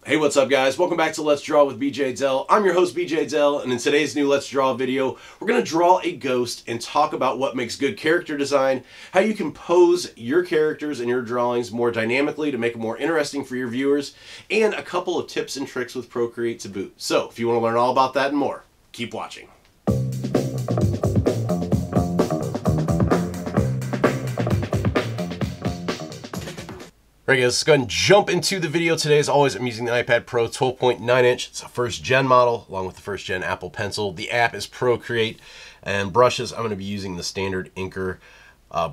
Hey, what's up guys? Welcome back to Let's Draw with BJ Dell. I'm your host BJ Dell, and in today's new Let's Draw video, we're going to draw a ghost and talk about what makes good character design, how you can pose your characters and your drawings more dynamically to make it more interesting for your viewers, and a couple of tips and tricks with Procreate to boot. So, if you want to learn all about that and more, keep watching. Alright guys, let's go ahead and jump into the video today. As always, I'm using the iPad Pro 12.9 inch. It's a first gen model, along with the first gen Apple Pencil. The app is Procreate, and brushes, I'm going to be using the standard Inker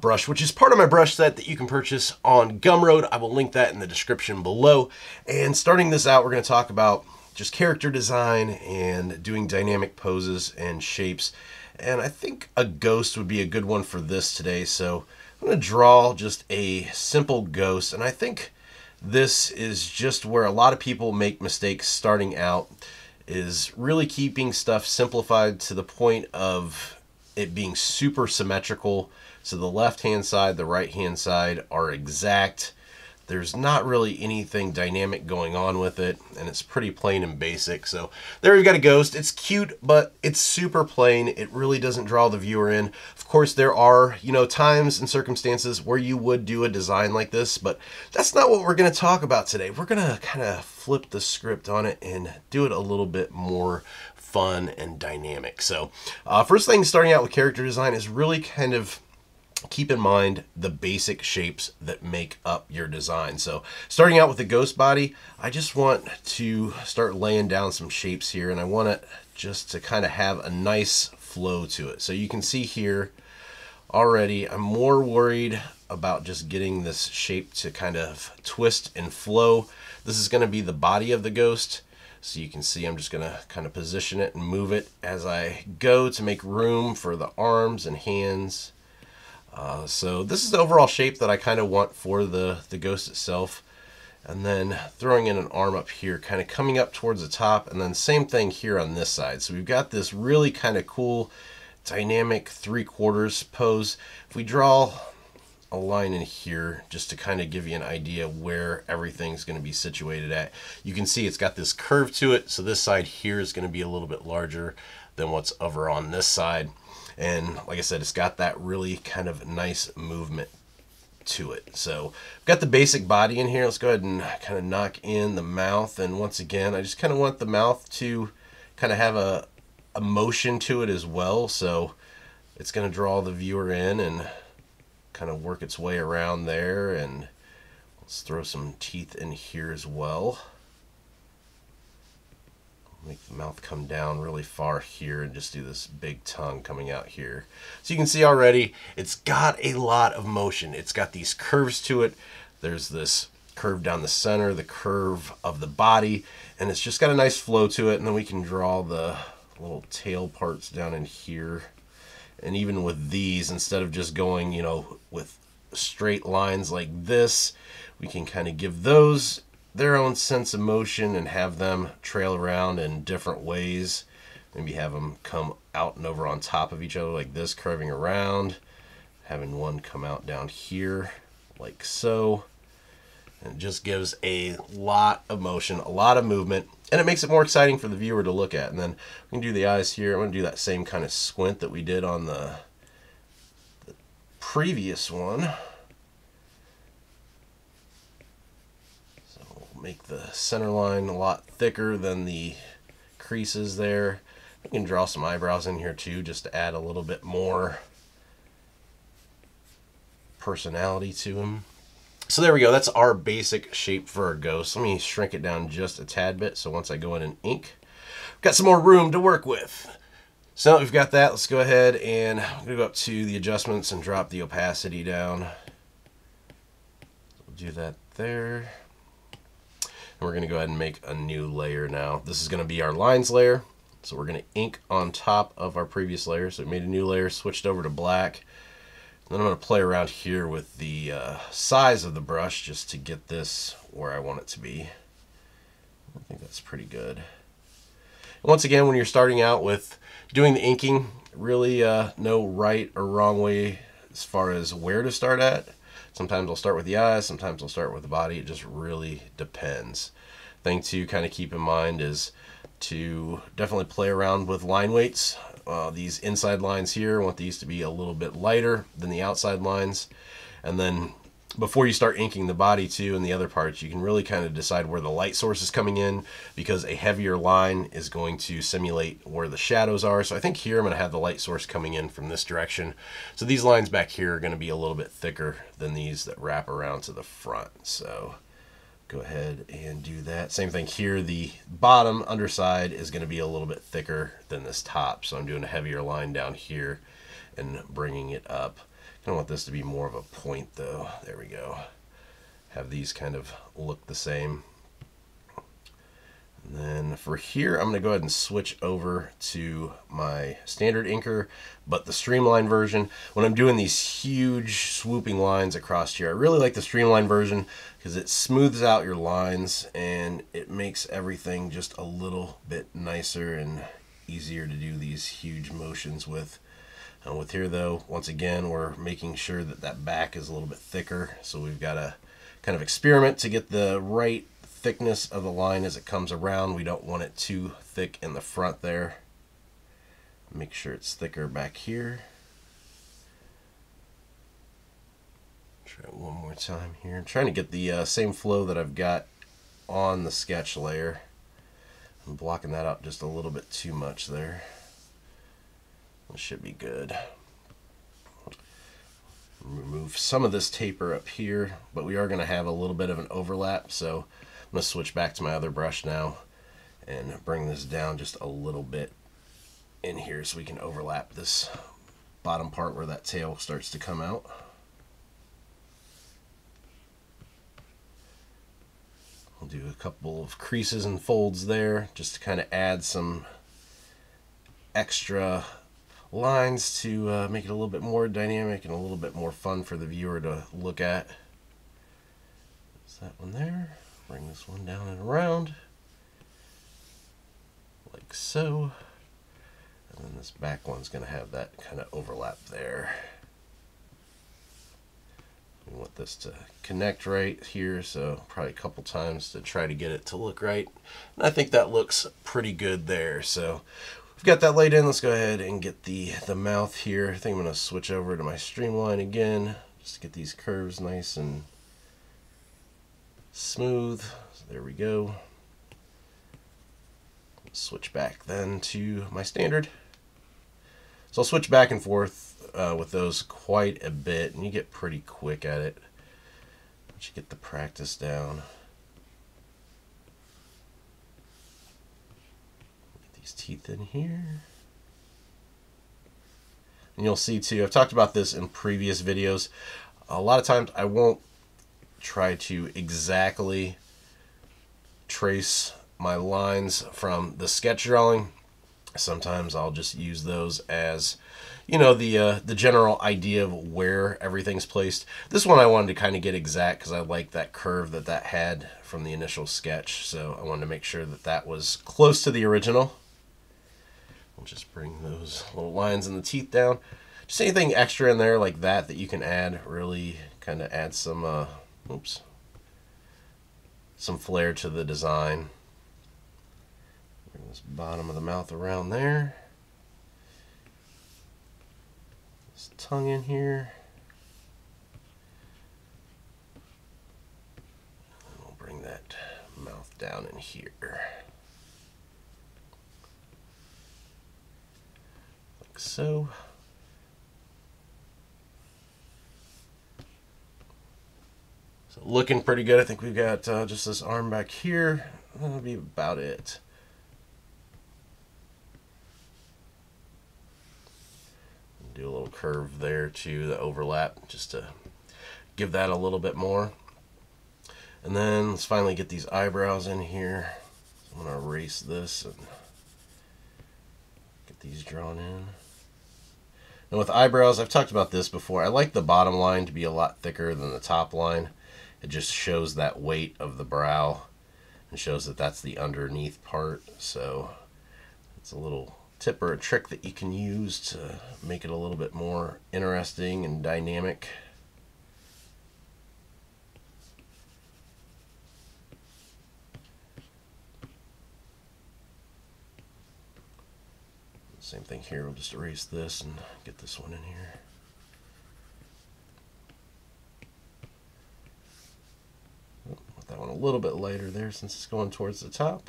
brush, which is part of my brush set that you can purchase on Gumroad. I will link that in the description below. And starting this out, we're going to talk about just character design and doing dynamic poses and shapes. And I think a ghost would be a good one for this today. So I'm going to draw just a simple ghost, and I think this is just where a lot of people make mistakes starting out, is really keeping stuff simplified to the point of it being super symmetrical. So the left hand side, the right hand side are exact. There's not really anything dynamic going on with it, and it's pretty plain and basic. So there we've got a ghost. It's cute, but it's super plain. It really doesn't draw the viewer in. Of course, there are, times and circumstances where you would do a design like this, but that's not what we're going to talk about today. We're going to kind of flip the script on it and do it a little bit more fun and dynamic. So first thing starting out with character design is really kind of keep in mind the basic shapes that make up your design. So starting out with the ghost body, I just want to start laying down some shapes here, and I want it just to kind of have a nice flow to it. So you can see here already I'm more worried about just getting this shape to kind of twist and flow. This is going to be the body of the ghost. So you can see I'm just going to kind of position it and move it as I go to make room for the arms and hands. So this is the overall shape that I kind of want for the ghost itself. And then throwing in an arm up here, kind of coming up towards the top, and then same thing here on this side. So we've got this really kind of cool dynamic 3/4 pose. If we draw a line in here just to kind of give you an idea where everything's going to be situated at, you can see it's got this curve to it. So this side here is going to be a little bit larger than what's over on this side. And like I said, it's got that really kind of nice movement to it. So I've got the basic body in here. Let's go ahead and kind of knock in the mouth. And once again, I just kind of want the mouth to kind of have a motion to it as well. So it's going to draw the viewer in and kind of work its way around there. And let's throw some teeth in here as well. Make the mouth come down really far here and just do this big tongue coming out here. So you can see already it's got a lot of motion. It's got these curves to it. There's this curve down the center, the curve of the body, and it's just got a nice flow to it. And then we can draw the little tail parts down in here. And even with these, instead of just going, with straight lines like this, we can kind of give those their own sense of motion and have them trail around in different ways. Maybe have them come out and over on top of each other like this, curving around, having one come out down here like so. And it just gives a lot of motion, a lot of movement, and it makes it more exciting for the viewer to look at. And then we can do the eyes here. I'm going to do that same kind of squint that we did on the previous one. Make the center line a lot thicker than the creases there. We can draw some eyebrows in here too, just to add a little bit more personality to them. So there we go. That's our basic shape for our ghost. Let me shrink it down just a tad bit, so once I go in and ink, we've got some more room to work with. So now that we've got that, let's go ahead and I'm going to go up to the adjustments and drop the opacity down. We'll do that there. And we're going to go ahead and make a new layer now. This is going to be our lines layer. So we're going to ink on top of our previous layer. So we made a new layer, switched over to black. And then I'm going to play around here with the size of the brush just to get this where I want it to be. I think that's pretty good. And once again, when you're starting out with doing the inking, really no right or wrong way as far as where to start at. Sometimes I'll start with the eyes, sometimes I'll start with the body. It just really depends. thing to kind of keep in mind is to definitely play around with line weights. These inside lines here, I want these to be a little bit lighter than the outside lines. And then before you start inking the body too and the other parts, you can really kind of decide where the light source is coming in, because a heavier line is going to simulate where the shadows are. So I think here I'm going to have the light source coming in from this direction. So these lines back here are going to be a little bit thicker than these that wrap around to the front. So go ahead and do that. Same thing here. The bottom underside is going to be a little bit thicker than this top. So I'm doing a heavier line down here and bringing it up. I want this to be more of a point though. There we go. Have these kind of look the same. And then for here, I'm going to go ahead and switch over to my standard inker, but the streamline version. When I'm doing these huge swooping lines across here, I really like the streamline version because it smooths out your lines and it makes everything just a little bit nicer and easier to do these huge motions with. With here though, once again, we're making sure that that back is a little bit thicker. So we've got to kind of experiment to get the right thickness of the line as it comes around. We don't want it too thick in the front there. Make sure it's thicker back here. Try it one more time here. I'm trying to get the same flow that I've got on the sketch layer. I'm blocking that out just a little bit too much there. This should be good. Remove some of this taper up here, but we are going to have a little bit of an overlap, so I'm going to switch back to my other brush now and bring this down just a little bit in here so we can overlap this bottom part where that tail starts to come out. We'll do a couple of creases and folds there just to kind of add some extra lines to make it a little bit more dynamic and a little bit more fun for the viewer to look at. There's that one there. Bring this one down and around like so. And then this back one's going to have that kind of overlap there. We want this to connect right here, so probably a couple times to try to get it to look right. And I think that looks pretty good there. So we've got that laid in. Let's go ahead and get the mouth here. I think I'm going to switch over to my streamline again, just to get these curves nice and smooth. So there we go. Switch back then to my standard. So I'll switch back and forth with those quite a bit, and you get pretty quick at it once you get the practice down. Get these teeth in here. And you'll see too, I've talked about this in previous videos, a lot of times I won't try to exactly trace my lines from the sketch drawing. Sometimes I'll just use those as, you know, the general idea of where everything's placed. This one I wanted to kind of get exact because I like that curve that that had from the initial sketch, so I wanted to make sure that that was close to the original. We'll just bring those little lines in the teeth down. Just anything extra in there like that that you can add really kind of add some some flair to the design. Bring this bottom of the mouth around there. This tongue in here. And we'll bring that mouth down in here. Like so. So looking pretty good. I think we've got just this arm back here. That'll be about it. Do a little curve there to the overlap just to give that a little bit more. And then let's finally get these eyebrows in here. I'm going to erase this and get these drawn in. Now with eyebrows, I've talked about this before. I like the bottom line to be a lot thicker than the top line. It just shows that weight of the brow and shows that that's the underneath part. So it's a little tip or a trick that you can use to make it a little bit more interesting and dynamic. Same thing here, we'll just erase this and get this one in here. Put that one a little bit lighter there since it's going towards the top.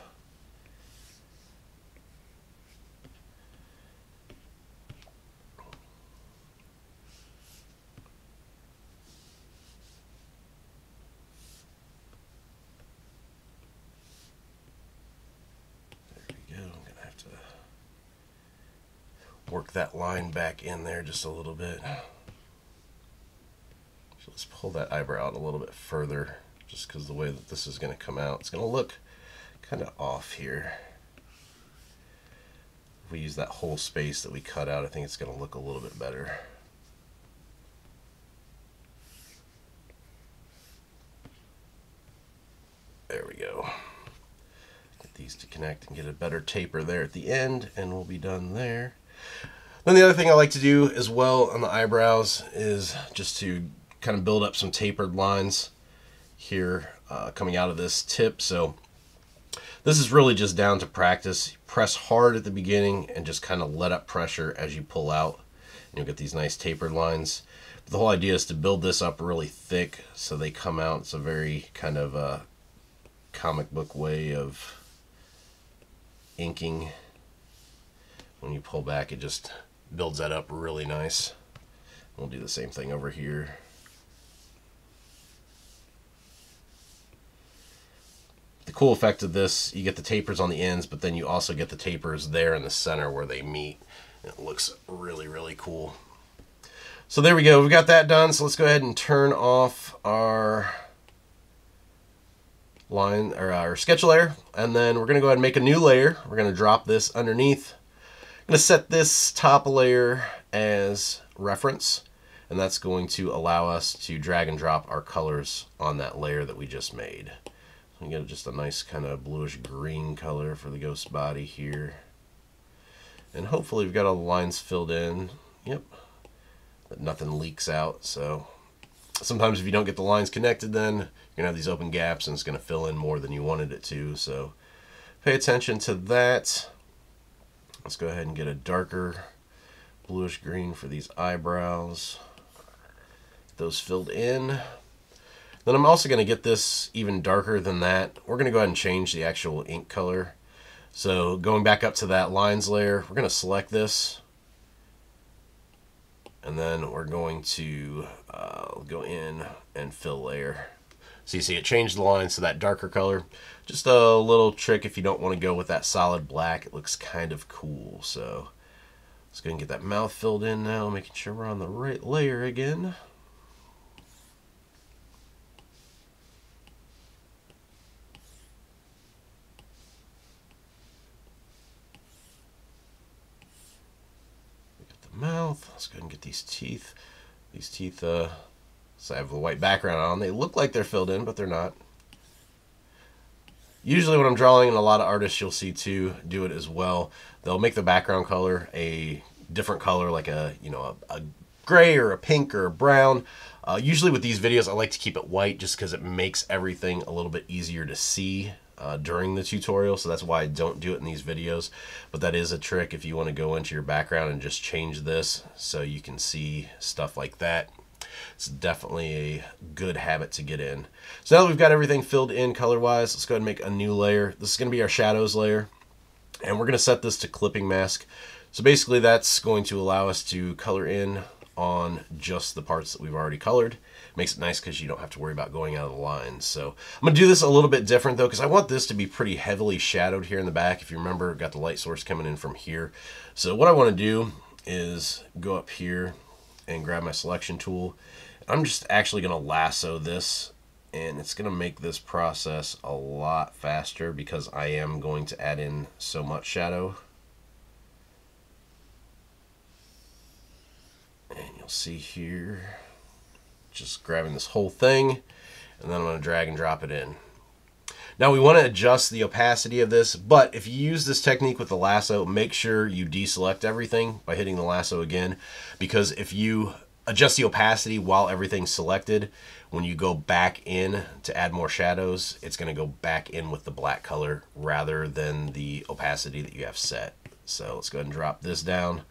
Work that line back in there just a little bit. So let's pull that eyebrow out a little bit further, just because the way that this is going to come out, it's going to look kind of off here. If we use that whole space that we cut out, I think it's going to look a little bit better. There we go. Get these to connect and get a better taper there at the end, and we'll be done there. Then the other thing I like to do as well on the eyebrows is just to kind of build up some tapered lines here coming out of this tip. So this is really just down to practice. Press hard at the beginning and just kind of let up pressure as you pull out. And you'll get these nice tapered lines. But the whole idea is to build this up really thick so they come out. It's a very kind of comic book way of inking. When you pull back, it just builds that up really nice. We'll do the same thing over here. The cool effect of this, you get the tapers on the ends, but then you also get the tapers there in the center where they meet. It looks really, really cool. So there we go. We've got that done. So let's go ahead and turn off our line or our sketch layer, and then we're going to go ahead and make a new layer. We're going to drop this underneath. I'm going to set this top layer as reference, and that's going to allow us to drag and drop our colors on that layer that we just made. So we get just a nice kind of bluish green color for the ghost body here, and hopefully we've got all the lines filled in. Yep, that nothing leaks out. So sometimes if you don't get the lines connected, then you're gonna have these open gaps and it's gonna fill in more than you wanted it to. So pay attention to that. Let's go ahead and get a darker bluish green for these eyebrows. Get those filled in. Then I'm also going to get this even darker than that. We're going to go ahead and change the actual ink color. So going back up to that lines layer, we're going to select this. And then we're going to go in and fill layer. So you see it changed the lines to that darker color. Just a little trick if you don't want to go with that solid black. It looks kind of cool. So let's go and get that mouth filled in now, making sure we're on the right layer again. Get the mouth. Let's go ahead and get these teeth. These teeth, so I have the white background on. They look like they're filled in, but they're not. Usually when I'm drawing, and a lot of artists you'll see too do it as well, they'll make the background color a different color, like a gray or a pink or a brown. Usually with these videos, I like to keep it white just because it makes everything a little bit easier to see during the tutorial. So that's why I don't do it in these videos. But that is a trick if you want to go into your background and just change this so you can see stuff like that. It's definitely a good habit to get in. So now that we've got everything filled in color-wise, let's go ahead and make a new layer. This is going to be our shadows layer, and we're going to set this to clipping mask. So basically that's going to allow us to color in on just the parts that we've already colored. Makes it nice because you don't have to worry about going out of the lines. So I'm going to do this a little bit different though, because I want this to be pretty heavily shadowed here in the back. If you remember, I've got the light source coming in from here. So what I want to do is go up here and grab my selection tool. I'm just actually going to lasso this, and it's going to make this process a lot faster because I am going to add in so much shadow. And you'll see here, just grabbing this whole thing, and then I'm going to drag and drop it in. Now we want to adjust the opacity of this, but if you use this technique with the lasso, make sure you deselect everything by hitting the lasso again, because if you adjust the opacity while everything's selected, when you go back in to add more shadows, it's going to go back in with the black color rather than the opacity that you have set. So let's go ahead and drop this down.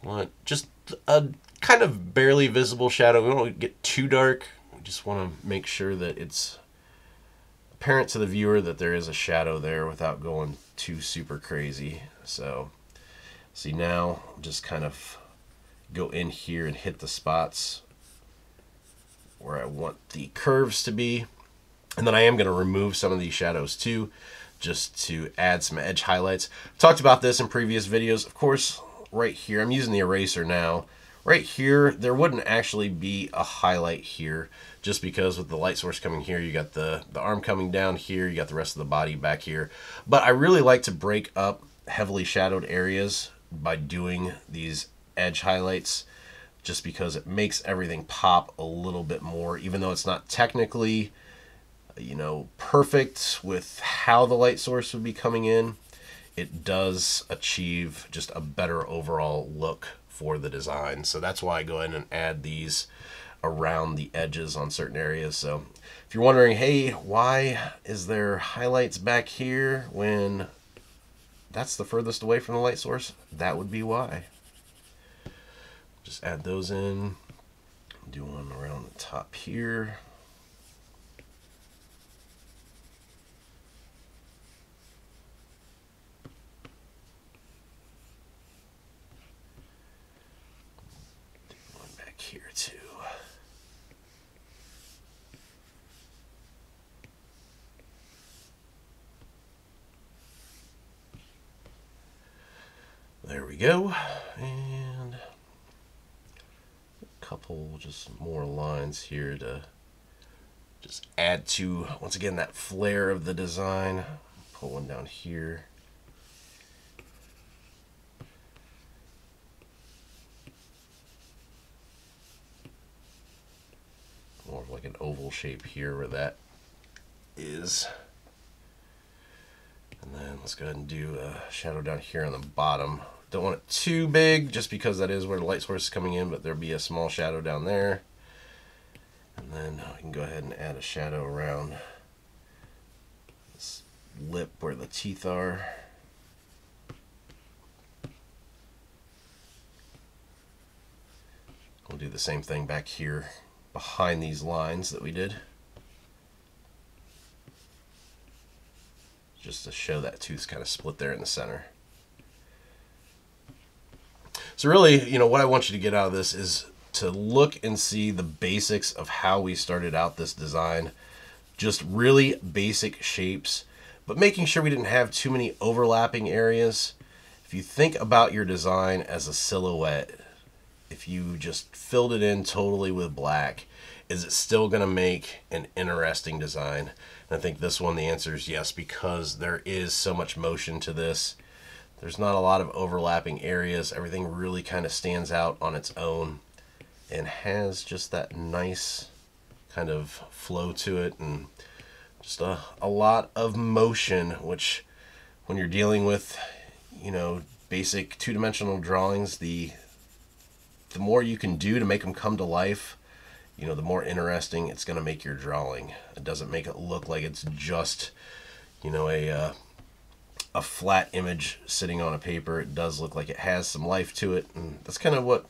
Want just a kind of barely visible shadow. We don't want to get too dark. We just want to make sure that it's apparent to the viewer that there is a shadow there without going too super crazy. So see, now just kind of go in here and hit the spots where I want the curves to be. And then I am going to remove some of these shadows too, just to add some edge highlights. Talked about this in previous videos. Of course, right here, I'm using the eraser now. Right here, there wouldn't actually be a highlight here, just because with the light source coming here, you got the arm coming down here, you got the rest of the body back here. But I really like to break up heavily shadowed areas by doing these edge highlights, just because it makes everything pop a little bit more, even though it's not technically, you know, perfect with how the light source would be coming in. It does achieve just a better overall look for the design. So that's why I go ahead and add these around the edges on certain areas. So if you're wondering, hey, why is there highlights back here when that's the furthest away from the light source? That would be why. Just add those in. Do one around the top here. Here too. There we go. And a couple just more lines here to just add to, once again, that flair of the design. Put one down here. More of like an oval shape here where that is. And then let's go ahead and do a shadow down here on the bottom. Don't want it too big, just because that is where the light source is coming in, but there'll be a small shadow down there. And then I can go ahead and add a shadow around this lip where the teeth are. We'll do the same thing back here behind these lines that we did, just to show that tooth's kind of split there in the center. So really, you know, what I want you to get out of this is to look and see the basics of how we started out this design. Just really basic shapes, but making sure we didn't have too many overlapping areas. If you think about your design as a silhouette, if you just filled it in totally with black, is it still going to make an interesting design? And I think this one, the answer is yes, because there is so much motion to this. There's not a lot of overlapping areas. Everything really kind of stands out on its own and has just that nice kind of flow to it, and just a lot of motion, which when you're dealing with, you know, basic two-dimensional drawings, the more you can do to make them come to life, you know, the more interesting it's going to make your drawing. It doesn't make it look like it's just, you know, a flat image sitting on a paper. It does look like it has some life to it, and that's kind of what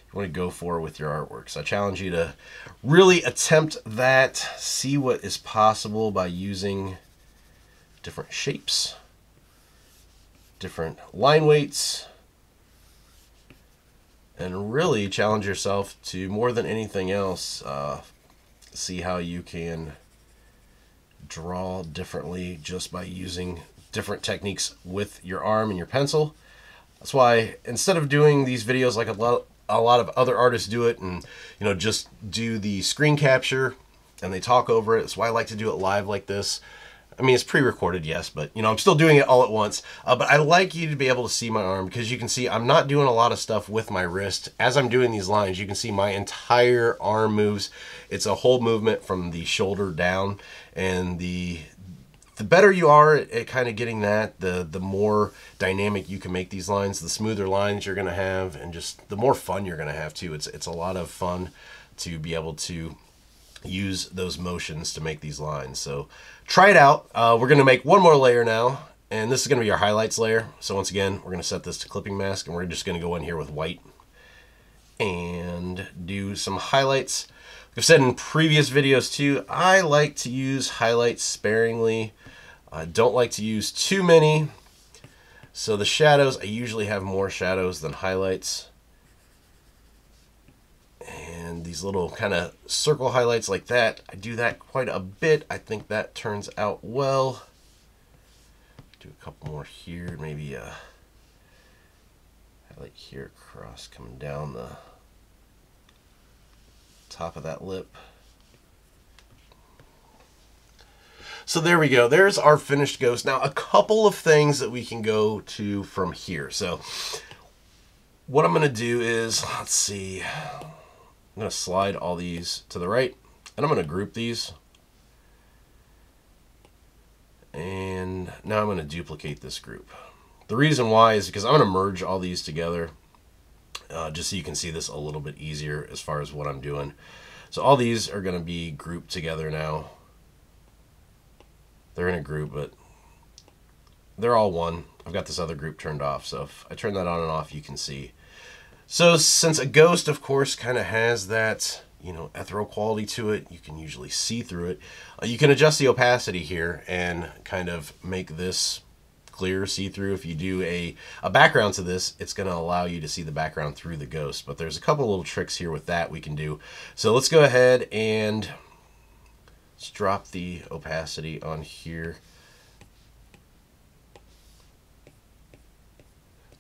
you want to go for with your artwork. So I challenge you to really attempt that, see what is possible by using different shapes, different line weights, and really challenge yourself to, more than anything else, see how you can draw differently just by using different techniques with your arm and your pencil. That's why instead of doing these videos like a lot of other artists do it, and you know, just do the screen capture and they talk over it, that's why I like to do it live like this. I mean, it's pre-recorded, yes, but you know, I'm still doing it all at once. But I like you to be able to see my arm, because you can see I'm not doing a lot of stuff with my wrist. As I'm doing these lines, you can see my entire arm moves. It's a whole movement from the shoulder down, and the better you are at kind of getting that, the more dynamic you can make these lines, the smoother lines you're going to have, and just the more fun you're going to have too. It's a lot of fun to be able to use those motions to make these lines. So try it out. We're going to make one more layer now, And this is going to be our highlights layer. So once again, we're going to set this to clipping mask, and we're just going to go in here with white and do some highlights. Like I've said in previous videos too, I like to use highlights sparingly. I don't like to use too many. So the shadows, I usually have more shadows than highlights. And these little kind of circle highlights like that, I do that quite a bit. I think that turns out well. Do a couple more here, maybe a highlight here across coming down the top of that lip. So there we go. There's our finished ghost. Now a couple of things that we can go to from here. So what I'm going to do is, let's see, I'm going to slide all these to the right, and I'm going to group these. And now I'm going to duplicate this group. The reason why is because I'm going to merge all these together just so you can see this a little bit easier as far as what I'm doing. So all these are going to be grouped together now. They're in a group, but they're all one. I've got this other group turned off, so if I turn that on and off, you can see. So since a ghost, of course, kind of has that, you know, ethereal quality to it, you can usually see through it. You can adjust the opacity here and kind of make this clear, see-through. If you do a background to this, it's going to allow you to see the background through the ghost. But there's a couple little tricks here with that we can do. So let's go ahead and let's drop the opacity on here.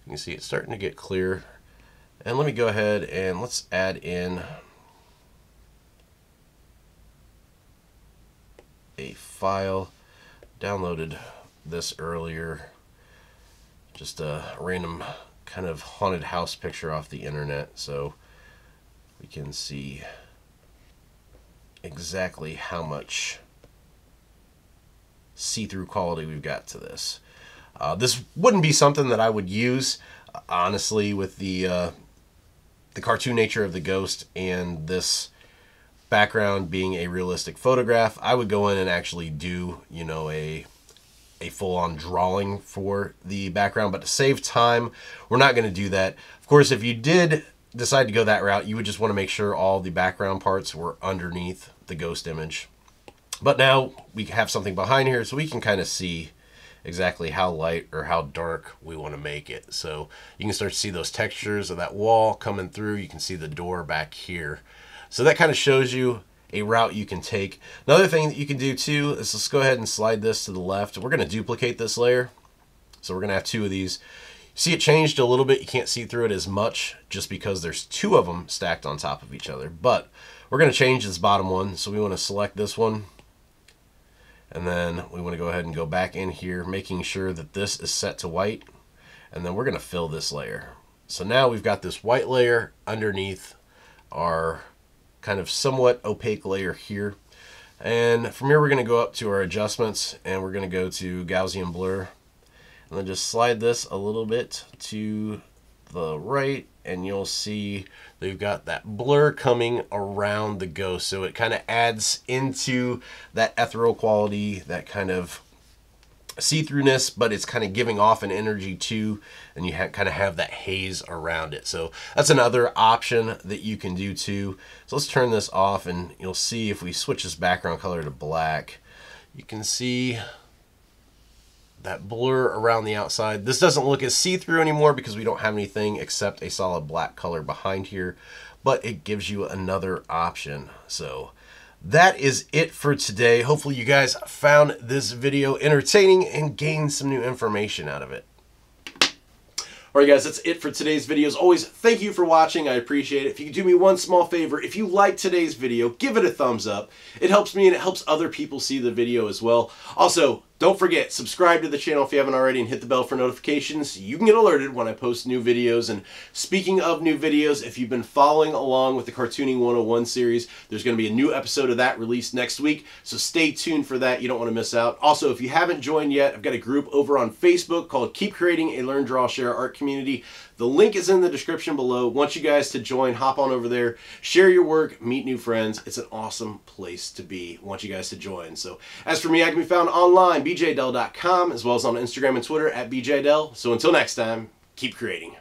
You can see it's starting to get clear. And let me go ahead and let's add in a file. Downloaded this earlier. Just a random kind of haunted house picture off the internet, so we can see exactly how much see-through quality we've got to this. This wouldn't be something that I would use, honestly, with the cartoon nature of the ghost and this background being a realistic photograph. I would go in and actually do, you know, a full-on drawing for the background, but to save time, we're not going to do that. Of course, if you did decide to go that route, you would just want to make sure all the background parts were underneath the ghost image. But now we have something behind here, so we can kind of see exactly how light or how dark we want to make it. So you can start to see those textures of that wall coming through. You can see the door back here. So that kind of shows you a route you can take. Another thing that you can do too is let's go ahead and slide this to the left. We're going to duplicate this layer. So we're going to have two of these. See, it changed a little bit. You can't see through it as much just because there's two of them stacked on top of each other. But we're going to change this bottom one. So we want to select this one. And then we want to go ahead and go back in here, making sure that this is set to white. And then we're going to fill this layer. So now we've got this white layer underneath our kind of somewhat opaque layer here. And from here we're going to go up to our adjustments, and we're going to go to Gaussian blur. And then just slide this a little bit to the right, and you'll see that we've got that blur coming around the ghost. So it kind of adds into that ethereal quality, that kind of see-throughness, but it's kind of giving off an energy too, and you kind of have that haze around it. So that's another option that you can do too. So let's turn this off, and you'll see if we switch this background color to black, you can see that blur around the outside. This doesn't look as see-through anymore because we don't have anything except a solid black color behind here, but it gives you another option. So that is it for today. Hopefully you guys found this video entertaining and gained some new information out of it. Alright guys, that's it for today's video. As always, thank you for watching. I appreciate it. If you could do me one small favor, if you like today's video, give it a thumbs up. It helps me and it helps other people see the video as well. Also, don't forget, subscribe to the channel if you haven't already and hit the bell for notifications so you can get alerted when I post new videos. And speaking of new videos, if you've been following along with the Cartooning 101 series, there's going to be a new episode of that released next week, so stay tuned for that. You don't want to miss out. Also, if you haven't joined yet, I've got a group over on Facebook called Keep Creating a Learn, Draw, Share Art Community. The link is in the description below. Want you guys to join, hop on over there, share your work, meet new friends. It's an awesome place to be. Want you guys to join. So as for me, I can be found online bjdell.com, as well as on Instagram and Twitter at bjdell. So until next time, keep creating.